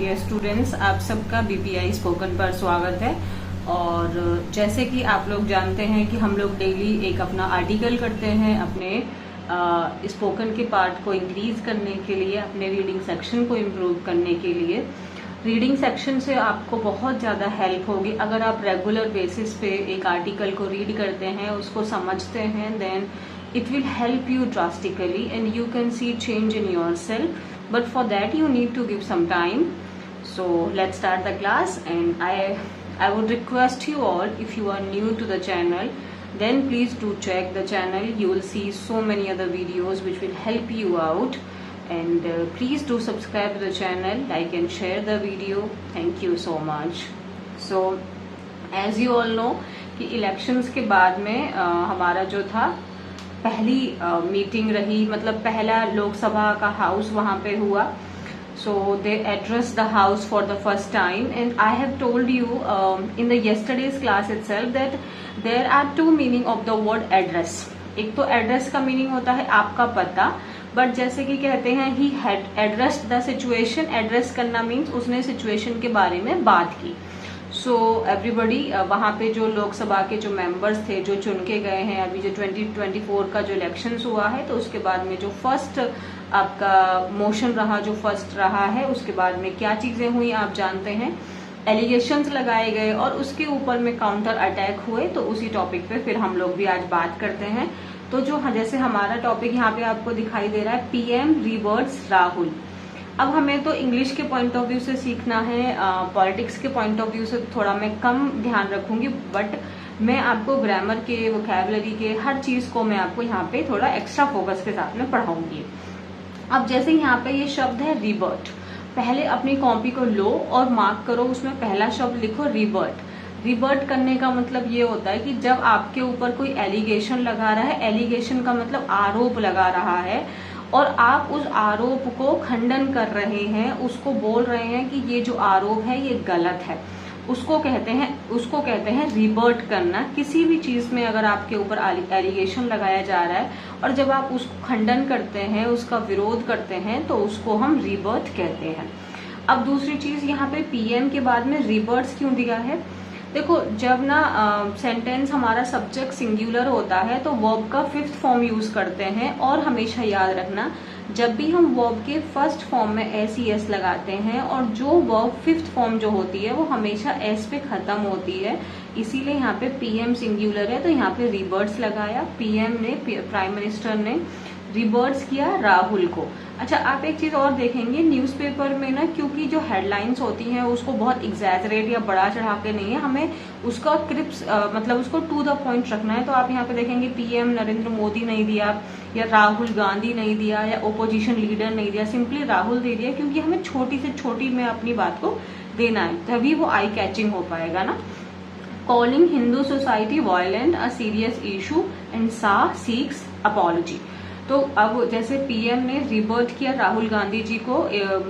Dear students, आप सबका BPI spoken पर स्वागत है। और जैसे कि आप लोग जानते हैं कि हम लोग डेली एक अपना आर्टिकल करते हैं अपने स्पोकन के पार्ट को इंक्रीज करने के लिए, अपने रीडिंग सेक्शन को इम्प्रूव करने के लिए। रीडिंग सेक्शन से आपको बहुत ज़्यादा हेल्प होगी अगर आप रेगुलर बेसिस पे एक आर्टिकल को रीड करते हैं, उसको समझते हैं, then it will help you drastically and you can see change in yourself, but for that you need to give some time. So let's start the class, and I would request you all, if you are new to the channel, then please do check the channel. You will see so many other videos which will help you out, and please do subscribe to the channel, like and share the video. Thank you so much. So as you all know कि elections के बाद में हमारा जो था पहली meeting रही, मतलब पहला लोकसभा का हाउस वहां पे हुआ। So they address the house for the first time, and I have told you in the yesterday's class itself that there are two meaning of the word address. एक तो एड्रेस का मीनिंग होता है आपका पता, बट जैसे कि कहते हैं he had addressed the situation. Address करना मीन्स उसने सिचुएशन के बारे में बात की। सो एवरीबडी वहाँ पे जो लोकसभा के जो मेंबर्स थे जो चुन के गए हैं, अभी जो 2024 का जो इलेक्शंस हुआ है, तो उसके बाद में जो फर्स्ट आपका मोशन रहा, जो फर्स्ट रहा है, उसके बाद में क्या चीजें हुई आप जानते हैं। एलिगेशंस लगाए गए और उसके ऊपर में काउंटर अटैक हुए। तो उसी टॉपिक पे फिर हम लोग भी आज बात करते हैं। तो जो जैसे हमारा टॉपिक यहाँ पे आपको दिखाई दे रहा है, पीएम रिवर्ट्स राहुल। अब हमें तो इंग्लिश के पॉइंट ऑफ व्यू से सीखना है, पॉलिटिक्स के पॉइंट ऑफ व्यू से थोड़ा मैं कम ध्यान रखूंगी, बट मैं आपको ग्रामर के, वोकैबुलरी के, हर चीज को मैं आपको यहाँ पे थोड़ा एक्स्ट्रा फोकस के साथ में पढ़ाऊंगी। अब जैसे यहाँ पे ये शब्द है रिवर्ट, पहले अपनी कॉपी को लो और मार्क करो, उसमें पहला शब्द लिखो रिवर्ट। रिवर्ट करने का मतलब ये होता है कि जब आपके ऊपर कोई एलिगेशन लगा रहा है, एलिगेशन का मतलब आरोप लगा रहा है, और आप उस आरोप को खंडन कर रहे हैं, उसको बोल रहे हैं कि ये जो आरोप है ये गलत है, उसको कहते हैं रिवर्ट करना। किसी भी चीज में अगर आपके ऊपर एलिगेशन लगाया जा रहा है और जब आप उसको खंडन करते हैं, उसका विरोध करते हैं, तो उसको हम रिवर्ट कहते हैं। अब दूसरी चीज, यहाँ पे पीएम के बाद में रिवर्ट्स क्यों दिया है? देखो, जब ना सेंटेंस हमारा सब्जेक्ट सिंगुलर होता है तो वर्ब का फिफ्थ फॉर्म यूज करते हैं। और हमेशा याद रखना, जब भी हम वर्ब के फर्स्ट फॉर्म में एस ई एस लगाते हैं, और जो वर्ब फिफ्थ फॉर्म जो होती है वो हमेशा एस पे खत्म होती है, इसीलिए यहाँ पे पीएम सिंगुलर है तो यहाँ पे रिवर्ट्स लगाया। पीएम ने, प्राइम मिनिस्टर ने रिवर्ट्स किया राहुल को। अच्छा, आप एक चीज और देखेंगे न्यूज़पेपर में ना, क्योंकि जो हेडलाइंस होती हैं उसको बहुत एग्जैजरेट या बड़ा चढ़ा के नहीं है, हमें उसका क्रिप्स मतलब उसको टू द पॉइंट रखना है। तो आप यहाँ पे देखेंगे पीएम नरेंद्र मोदी नहीं दिया, या राहुल गांधी नहीं दिया, या ओपोजिशन लीडर नहीं दिया, सिंपली राहुल दे दिया, क्योंकि हमें छोटी से छोटी में अपनी बात को देना है, तभी वो आई कैचिंग हो पाएगा ना। Calling Hindu society violent a serious issue and Shah seeks apology. तो अब जैसे पीएम ने रिवर्ट किया राहुल गांधी जी को,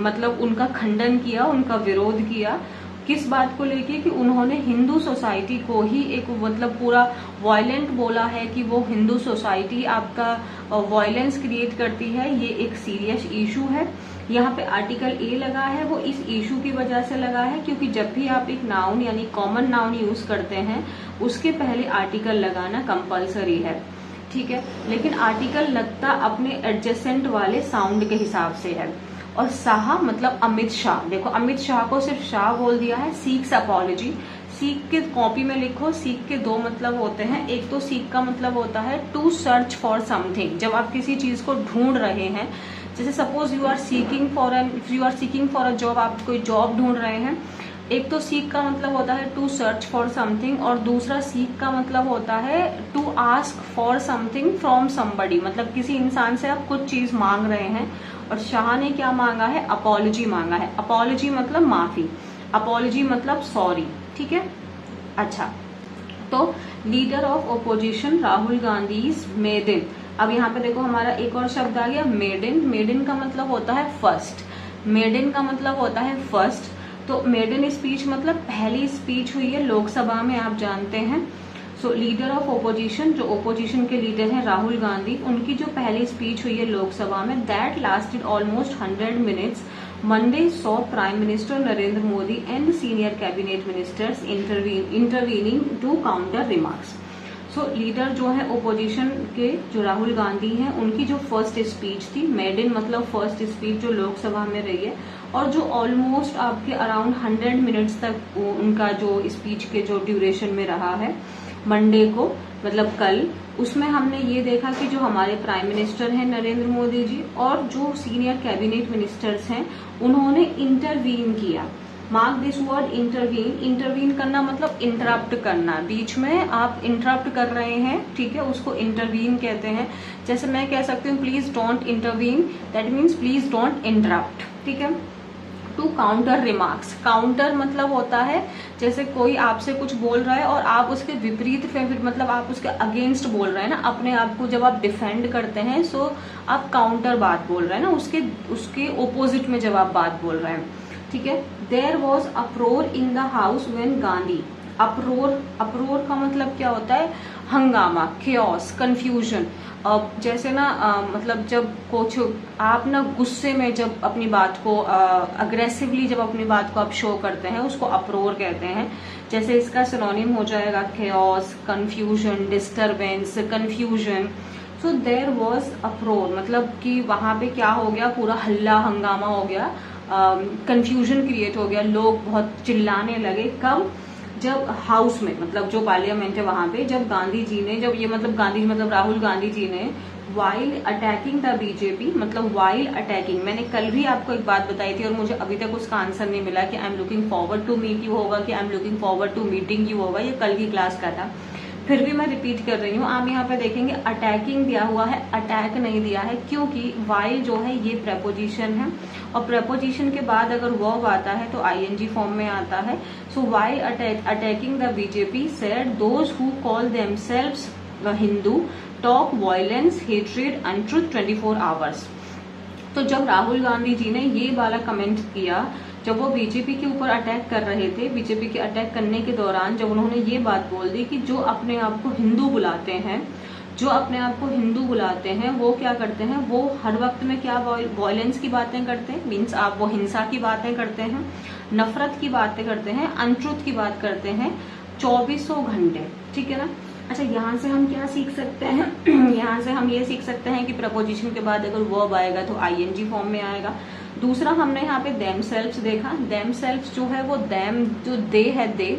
मतलब उनका खंडन किया, उनका विरोध किया, किस बात को लेके कि उन्होंने हिंदू सोसाइटी को ही एक मतलब पूरा वायलेंट बोला है कि वो हिंदू सोसाइटी आपका वायलेंस क्रिएट करती है, ये एक सीरियस इशू है। यहाँ पे आर्टिकल ए लगा है, वो इस इशू की वजह से लगा है क्योंकि जब भी आप एक नाउन यानी कॉमन नाउन यूज करते हैं उसके पहले आर्टिकल लगाना कंपल्सरी है, ठीक है। लेकिन आर्टिकल लगता अपने एडजेसेंट वाले साउंड के हिसाब से है। और शाह मतलब अमित शाह, देखो अमित शाह को सिर्फ शाह बोल दिया है। सीक्स अपॉलॉजी, सीक के कॉपी में लिखो, सीक के दो मतलब होते हैं। एक तो सीक का मतलब होता है टू सर्च फॉर समथिंग, जब आप किसी चीज को ढूंढ रहे हैं, जैसे suppose you are seeking for a job, आप कोई जॉब ढूंढ रहे हैं। एक तो सीक का मतलब होता है टू सर्च फॉर समथिंग, और दूसरा सीक का मतलब होता है to ask for something from somebody, मतलब किसी इंसान से आप कुछ चीज मांग रहे हैं। और शाह ने क्या मांगा है? अपॉलॉजी मांगा है। अपॉलॉजी मतलब माफी, अपॉलॉजी मतलब सॉरी, ठीक है। अच्छा, तो leader of opposition Rahul Gandhi maiden. अब यहाँ पे देखो हमारा एक और शब्द आ गया मेडन। मेडन का मतलब होता है फर्स्ट, मेडन का मतलब होता है फर्स्ट। तो मेडन स्पीच मतलब पहली स्पीच हुई है लोकसभा में, आप जानते हैं। सो लीडर ऑफ ओपोजिशन, जो ओपोजिशन के लीडर हैं राहुल गांधी, उनकी जो पहली स्पीच हुई है लोकसभा में, that lasted almost 100 minutes. Monday saw Prime Minister Narendra Modi and senior cabinet ministers intervening to counter remarks. So leader जो है ओपोजिशन के जो राहुल गांधी हैं उनकी जो फर्स्ट स्पीच थी, मेडन मतलब फर्स्ट स्पीच जो लोकसभा में रही है और जो ऑलमोस्ट आपके अराउंड 100 मिनट्स तक उनका जो स्पीच के जो ड्यूरेशन में रहा है मंडे को मतलब कल, उसमें हमने ये देखा कि जो हमारे प्राइम मिनिस्टर हैं नरेंद्र मोदी जी और जो सीनियर कैबिनेट मिनिस्टर्स हैं उन्होंने इंटरवीन किया। Mark this word intervene. Intervene करना मतलब इंटरप्ट करना, बीच में आप इंटरप्ट कर रहे हैं, ठीक है, उसको इंटरवीन कहते हैं। जैसे मैं कह सकती हूँ please don't intervene, that means please don't interrupt, ठीक है। टू काउंटर रिमार्क्स, काउंटर मतलब होता है जैसे कोई आपसे कुछ बोल रहा है और आप उसके विपरीत मतलब आप उसके अगेंस्ट बोल रहे हैं ना, अपने आप को जब आप डिफेंड करते हैं सो आप काउंटर बात बोल रहे हैं ना, उसके ओपोजिट में जब आप बात बोल रहे हैं, ठीक है। There was uproar in the house when Gandhi, uproar का मतलब क्या होता है, हंगामा, केओस, कंफ्यूजन। जैसे ना मतलब जब कुछ आप ना गुस्से में जब अपनी बात को अग्रेसिवली जब अपनी बात को आप शो करते हैं उसको अप्रोर कहते हैं। जैसे इसका सिनोनिम हो जाएगा chaos, confusion, disturbance, confusion. So there was uproar मतलब कि वहां पे क्या हो गया, पूरा हल्ला हंगामा हो गया, कंफ्यूजन क्रिएट हो गया, लोग बहुत चिल्लाने लगे। कब, जब हाउस में मतलब जो पार्लियामेंट है वहां पे जब गांधी जी ने, जब ये मतलब गांधी मतलब राहुल गांधी जी ने वाइल अटैकिंग द बीजेपी, मतलब वाइल अटैकिंग, मैंने कल भी आपको एक बात बताई थी और मुझे अभी तक उसका आंसर नहीं मिला कि I am looking forward to meet you होगा कि I am looking forward to meeting you होगा, ये कल की क्लास का था, फिर भी मैं रिपीट कर रही हूँ। आप यहाँ पे देखेंगे अटैकिंग दिया हुआ है, अटैक नहीं दिया है, क्योंकि वाइल जो है ये प्रेपोजिशन है और प्रेपोजिशन के बाद अगर वर्ब आता है तो आईएनजी फॉर्म में आता है। So while attacking the BJP said those who call themselves Hindu talk violence, hatred, untruth 24 hours. तो जब राहुल गांधी जी ने ये वाला कमेंट किया, जब वो बीजेपी के ऊपर अटैक कर रहे थे, बीजेपी के अटैक करने के दौरान जब उन्होंने ये बात बोल दी कि जो अपने आप को हिंदू बुलाते हैं, जो अपने आप को हिंदू बुलाते हैं वो क्या करते हैं, वो हर वक्त में क्या वायलेंस की बातें करते हैं, मीन्स आप वो हिंसा की बातें करते हैं, नफरत की बातें करते हैं, अनट्रुथ की बात करते हैं 2400 घंटे, ठीक है ना। अच्छा, यहाँ से हम क्या सीख सकते हैं यहाँ से हम ये सीख सकते हैं कि प्रपोजिशन के बाद अगर वर्ब आएगा तो आईएनजी फॉर्म में आएगा। दूसरा हमने यहाँ पे देमसेल्व्स देखा, देमसेल्व्स जो है वो देम जो दे है दे,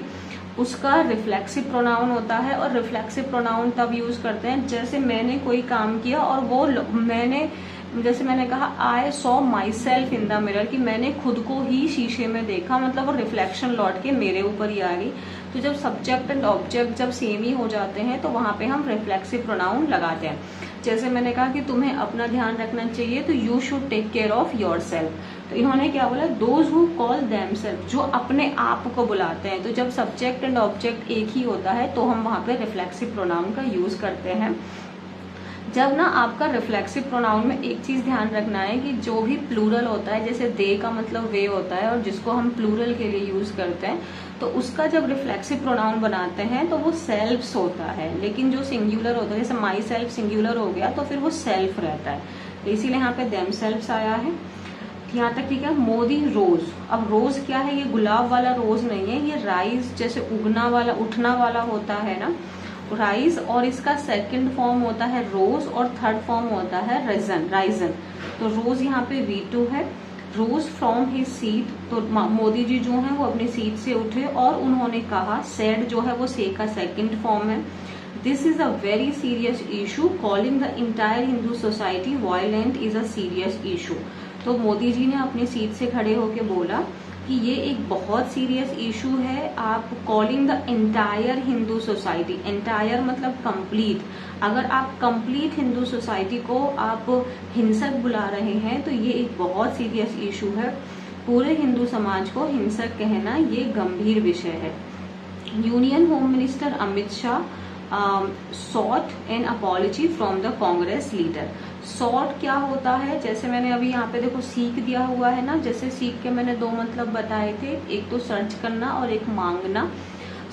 उसका रिफ्लेक्सिव प्रोनाउन होता है और रिफ्लेक्सिव प्रोनाउन तब यूज करते हैं जैसे मैंने कोई काम किया और वो जैसे मैंने कहा I saw my self in the mirror, कि मैंने खुद को ही शीशे में देखा, मतलब वो रिफ्लेक्शन लौट के मेरे ऊपर ही आ गई। तो जब सब्जेक्ट एंड ऑब्जेक्ट जब सेम ही हो जाते हैं तो वहां पे हम रिफ्लेक्सिव प्रोनाउन लगाते हैं। जैसे मैंने कहा कि तुम्हें अपना ध्यान रखना चाहिए तो you should take care of yourself. तो इन्होंने क्या बोला, दोज हु कॉल देमसेल्फ, जो अपने आप को बुलाते हैं। तो जब सब्जेक्ट एंड ऑब्जेक्ट एक ही होता है तो हम वहां पे रिफ्लेक्सिव प्रोनाउन का यूज करते हैं। जब ना आपका रिफ्लेक्सिव प्रोनाउन में एक चीज ध्यान रखना है कि जो भी प्लूरल होता है, जैसे दे का मतलब वे होता है और जिसको हम प्लूरल के लिए यूज करते हैं, तो उसका जब रिफ्लेक्सिव प्रोनाउन बनाते हैं तो वो सेल्फ्स होता है। लेकिन जो सिंगुलर होता है, जैसे माई सेल्फ सिंगुलर हो गया तो फिर वो सेल्फ रहता है, तो इसीलिए यहाँ पे देम सेल्फ्स आया है। यहाँ तक ठीक है। मोदी रोज, अब रोज क्या है, ये गुलाब वाला रोज नहीं है, ये राइज जैसे उगना वाला उठना वाला होता है ना, राइज, और इसका सेकंड फॉर्म होता है रोज और थर्ड फॉर्म होता है राइजन। तो रोज यहाँ पे V2 है। रोज फ्रॉम हिज सीट, तो मोदी जी जो हैं वो अपनी सीट से उठे और उन्होंने कहा, सेड जो है वो से का सेकंड फॉर्म है, this is a very serious issue, calling the entire Hindu society violent is a serious issue. तो मोदी जी ने अपनी सीट से खड़े होकर बोला कि ये एक बहुत सीरियस इशू है, आप calling the entire Hindu society, entire मतलब कंप्लीट, अगर आप कंप्लीट हिंदू सोसाइटी को आप हिंसक बुला रहे हैं तो ये एक बहुत सीरियस इशू है, पूरे हिंदू समाज को हिंसक कहना ये गंभीर विषय है। Union home minister Amit Shah sought an apology from the Congress leader. Sort क्या होता है, जैसे मैंने अभी यहाँ पे देखो सीख दिया हुआ है ना, जैसे सीख के मैंने दो मतलब बताए थे, एक तो सर्च करना और एक मांगना।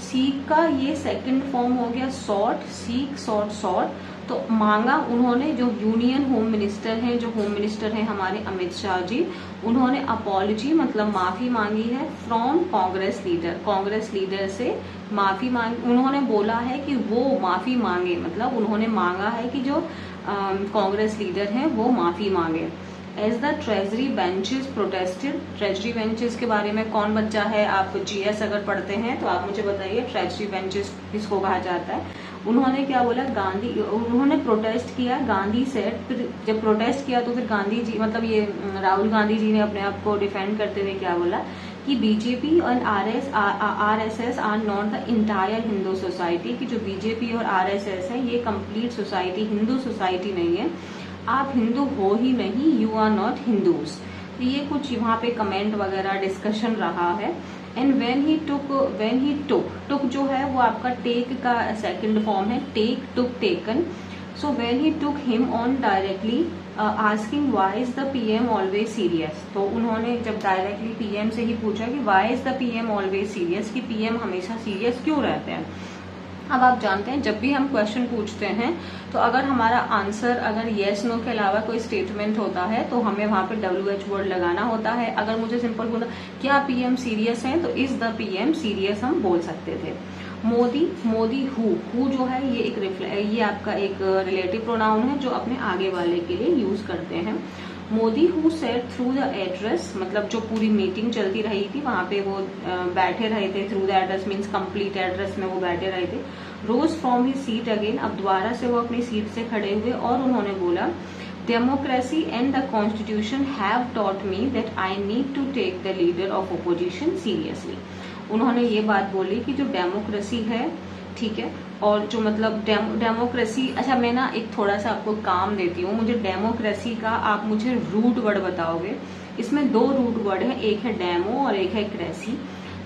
सीख का ये सेकंड फॉर्म हो गया सॉर्ट, सीख सॉर्ट सॉर्ट। तो मांगा उन्होंने, जो यूनियन होम मिनिस्टर हैं, जो होम मिनिस्टर हैं हमारे अमित शाह जी, उन्होंने अपॉलजी मतलब माफी मांगी है from Congress leader, Congress leader से माफी मांग, उन्होंने बोला है कि वो माफी मांगे, मतलब उन्होंने मांगा है कि जो कांग्रेस लीडर हैं वो माफी मांगे। As the treasury benches protested, treasury benches के बारे में कौन बच्चा है, आप जीएस अगर पढ़ते हैं तो आप मुझे बताइए ट्रेजरी बेंचेस किसको कहा जाता है। उन्होंने क्या बोला, गांधी, उन्होंने प्रोटेस्ट किया, गांधी सेड, फिर जब प्रोटेस्ट किया तो फिर गांधी जी मतलब ये राहुल गांधी जी ने अपने आप को डिफेंड करते हुए क्या बोला कि बीजेपी और RSS are not the entire Hindu society, कि जो बीजेपी और आरएसएस है ये कंप्लीट सोसाइटी, हिंदू सोसाइटी नहीं है, आप हिंदू हो ही नहीं, यू आर नॉट हिंदूज। तो ये कुछ वहां पे कमेंट वगैरह डिस्कशन रहा है। एंड व्हेन ही टुक जो है वो आपका टेक का सेकंड फॉर्म है, take, took, taken. So when he took him on directly asking why is the PM always serious, तो उन्होंने जब डायरेक्टली पीएम से ही पूछा कि why is the PM always serious, कि पीएम हमेशा सीरियस क्यों रहते हैं। अब आप जानते हैं जब भी हम क्वेश्चन पूछते हैं तो अगर हमारा आंसर अगर येस नो के अलावा कोई स्टेटमेंट होता है तो हमें वहां पे WH वर्ड लगाना होता है। अगर मुझे सिंपल बोलना क्या पीएम सीरियस है तो इज द पीएम सीरियस हम बोल सकते थे। मोदी हु जो है ये आपका एक रिलेटिव प्रोनाउन है जो अपने आगे वाले के लिए यूज करते हैं। Modi who said through the address, मतलब जो पूरी मीटिंग चलती रही थी वहां पे वो बैठे रहे थे, through the address means complete address में वो बैठे रहे थे। रोज फ्रॉम हिज सीट अगेन, अब दोबारा से वो अपनी सीट से खड़े हुए और उन्होंने बोला democracy and the constitution have taught me that I need to take the leader of opposition seriously. उन्होंने ये बात बोली कि जो डेमोक्रेसी है, ठीक है, और जो मतलब डेमोक्रेसी, अच्छा मैं ना एक थोड़ा सा आपको काम देती हूँ, मुझे डेमोक्रेसी का आप मुझे रूट वर्ड बताओगे। इसमें 2 रूट वर्ड है, एक है डेमो और एक है क्रेसी।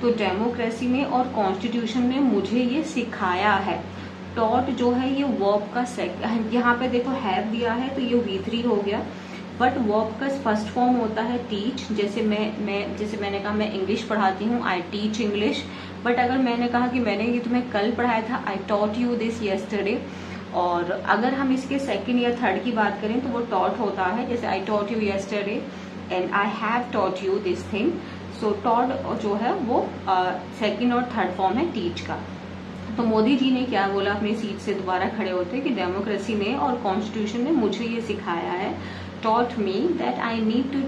तो डेमोक्रेसी में और कॉन्स्टिट्यूशन में मुझे ये सिखाया है। टॉट जो है ये वर्ब का यहाँ पे देखो हैव दिया है तो ये V3 हो गया, बट वर्ब का फर्स्ट फॉर्म होता है टीच। जैसे जैसे मैंने कहा मैं इंग्लिश पढ़ाती हूँ, आई टीच इंग्लिश, बट अगर मैंने कहा कि मैंने ये तुम्हें कल पढ़ाया था, I taught you this yesterday. और अगर हम इसके सेकंड या थर्ड की बात करें तो वो टॉट होता है, जैसे I taught you yesterday and I have taught you this thing. So taught जो है वो सेकंड और थर्ड फॉर्म है टीच का। तो मोदी जी ने क्या बोला अपनी सीट से दोबारा खड़े होते कि डेमोक्रेसी ने और कॉन्स्टिट्यूशन ने मुझे ये सिखाया है, taught me that I need to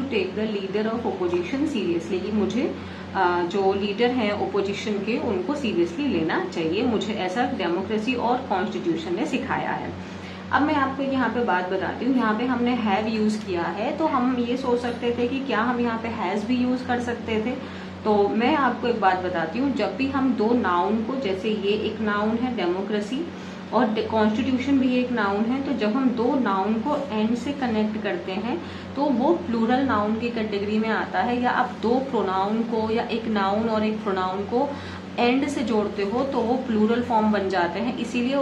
take the leader of opposition seriously, कि मुझे जो लीडर हैं ओपोजिशन के उनको सीरियसली लेना चाहिए, मुझे ऐसा डेमोक्रेसी और कॉन्स्टिट्यूशन ने सिखाया है। अब मैं आपको यहाँ पे बात बताती हूँ, यहाँ पे हमने हैव यूज किया है तो हम ये सोच सकते थे कि क्या हम यहाँ पे हैज भी यूज कर सकते थे। तो मैं आपको एक बात बताती हूँ, जब भी हम 2 नाउन को, जैसे ये एक नाउन है डेमोक्रेसी और कॉन्स्टिट्यूशन भी एक नाउन है, तो जब हम 2 नाउन को एंड से कनेक्ट करते हैं तो वो प्लूरल नाउन की कैटेगरी में आता है। या आप 2 प्रोनाउन को या एक नाउन और एक प्रोनाउन को एंड से जोड़ते हो तो वो प्लूरल फॉर्म बन जाते हैं, इसीलिए